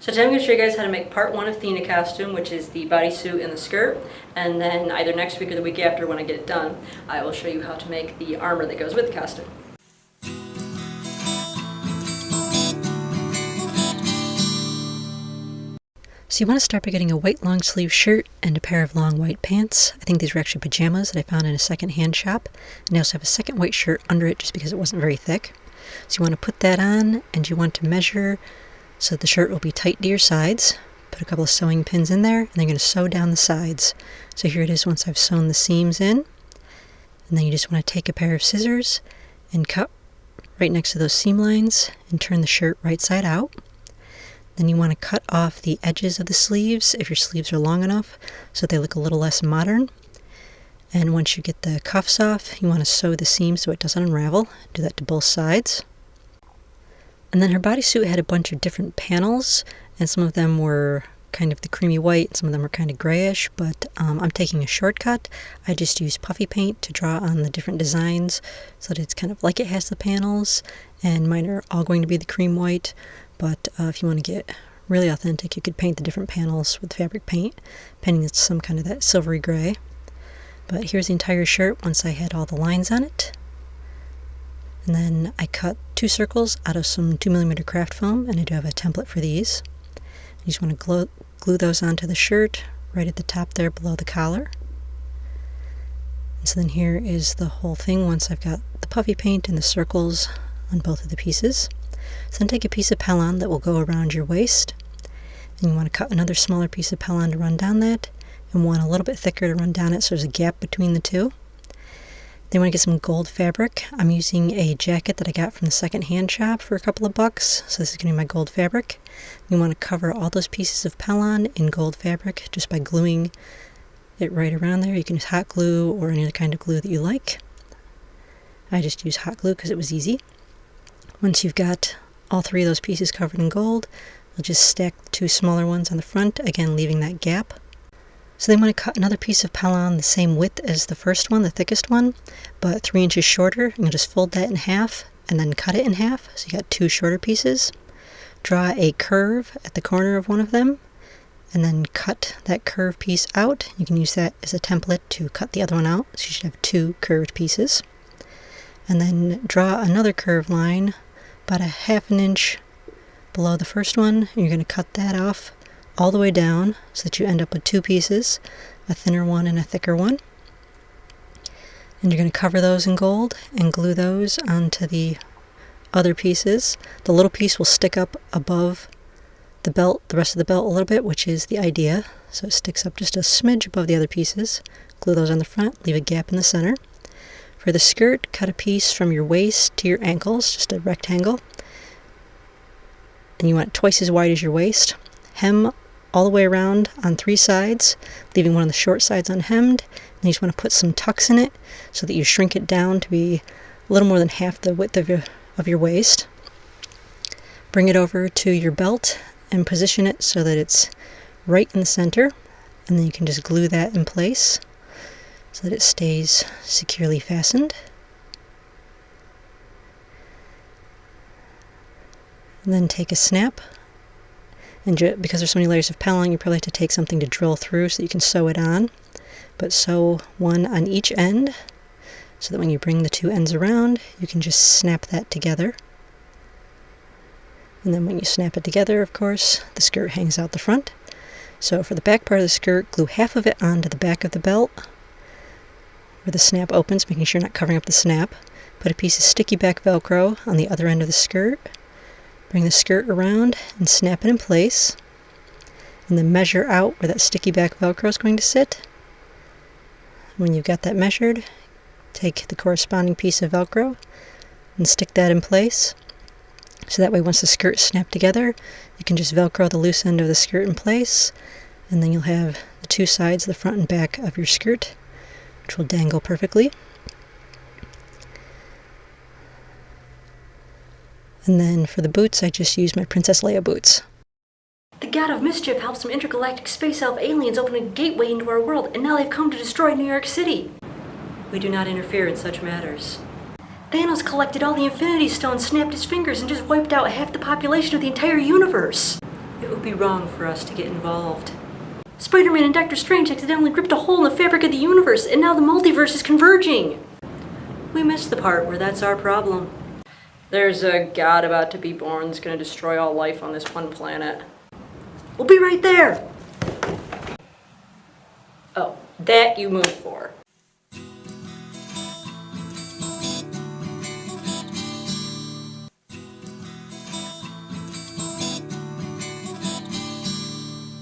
So today I'm going to show you guys how to make part 1 of Thena costume, which is the bodysuit and the skirt, and then either next week or the week after when I get it done, I will show you how to make the armor that goes with the costume. So you want to start by getting a white long sleeve shirt and a pair of long white pants. I think these were actually pajamas that I found in a second-hand shop. And I also have a second white shirt under it just because it wasn't very thick. So you want to put that on, and you want to measure so that the shirt will be tight to your sides. Put a couple of sewing pins in there, and then you're going to sew down the sides. So here it is once I've sewn the seams in. And then you just want to take a pair of scissors and cut right next to those seam lines and turn the shirt right side out. Then you want to cut off the edges of the sleeves if your sleeves are long enough so they look a little less modern. And once you get the cuffs off, you want to sew the seam so it doesn't unravel. Do that to both sides. And then her bodysuit had a bunch of different panels, and some of them were kind of the creamy white, some of them were kind of grayish, but I'm taking a shortcut. I just use puffy paint to draw on the different designs so that it's kind of like it has the panels, and mine are all going to be the cream white, but if you want to get really authentic, you could paint the different panels with fabric paint, painting it some kind of that silvery gray. But here's the entire shirt once I had all the lines on it. And then I cut 2 circles out of some 2mm craft foam, and I do have a template for these. You just want to glue those onto the shirt right at the top there below the collar. And so then here is the whole thing once I've got the puffy paint and the circles on both of the pieces. So then take a piece of Pellon that will go around your waist, and you want to cut another smaller piece of Pellon to run down that, and one a little bit thicker to run down it so there's a gap between the two. Then you want to get some gold fabric. I'm using a jacket that I got from the second-hand shop for a couple of bucks, so this is going to be my gold fabric. You want to cover all those pieces of Pellon in gold fabric just by gluing it right around there. You can use hot glue or any other kind of glue that you like. I just use hot glue because it was easy. Once you've got all 3 of those pieces covered in gold, you'll just stack the 2 smaller ones on the front, again leaving that gap. So then you want to cut another piece of Pellon the same width as the first one, the thickest one, but 3 inches shorter. And you'll just fold that in half and then cut it in half, so you got 2 shorter pieces. Draw a curve at the corner of one of them, and then cut that curved piece out. You can use that as a template to cut the other one out, so you should have 2 curved pieces. And then draw another curved line about a 1/2 inch below the first one, and you're going to cut that off all the way down so that you end up with 2 pieces, a thinner one and a thicker one. And you're going to cover those in gold and glue those onto the other pieces. The little piece will stick up above the belt, the rest of the belt a little bit, which is the idea. So it sticks up just a smidge above the other pieces. Glue those on the front, leave a gap in the center. For the skirt, cut a piece from your waist to your ankles, just a rectangle. And you want it twice as wide as your waist. Hem all the way around on 3 sides, leaving one of the short sides unhemmed. And you just want to put some tucks in it so that you shrink it down to be a little more than half the width of your waist. Bring it over to your belt and position it so that it's right in the center, and then you can just glue that in place so that it stays securely fastened. And then take a snap. And because there's so many layers of Pellon, you probably have to take something to drill through so you can sew it on. But sew one on each end so that when you bring the 2 ends around, you can just snap that together. And then when you snap it together, of course, the skirt hangs out the front. So for the back part of the skirt, glue half of it onto the back of the belt where the snap opens, making sure you're not covering up the snap. Put a piece of sticky back Velcro on the other end of the skirt. Bring the skirt around and snap it in place, and then measure out where that sticky back Velcro is going to sit. When you've got that measured, take the corresponding piece of Velcro and stick that in place. So that way once the skirt is snapped together, you can just Velcro the loose end of the skirt in place, and then you'll have the 2 sides, the front and back of your skirt, which will dangle perfectly. And then for the boots, I just use my Princess Leia boots. The god of mischief helped some intergalactic space elf aliens open a gateway into our world, and now they've come to destroy New York City. We do not interfere in such matters. Thanos collected all the Infinity Stones, snapped his fingers, and just wiped out half the population of the entire universe. It would be wrong for us to get involved. Spider-Man and Doctor Strange accidentally ripped a hole in the fabric of the universe, and now the multiverse is converging! We missed the part where that's our problem. There's a god about to be born that's gonna destroy all life on this one planet. We'll be right there! Oh, that you moved for.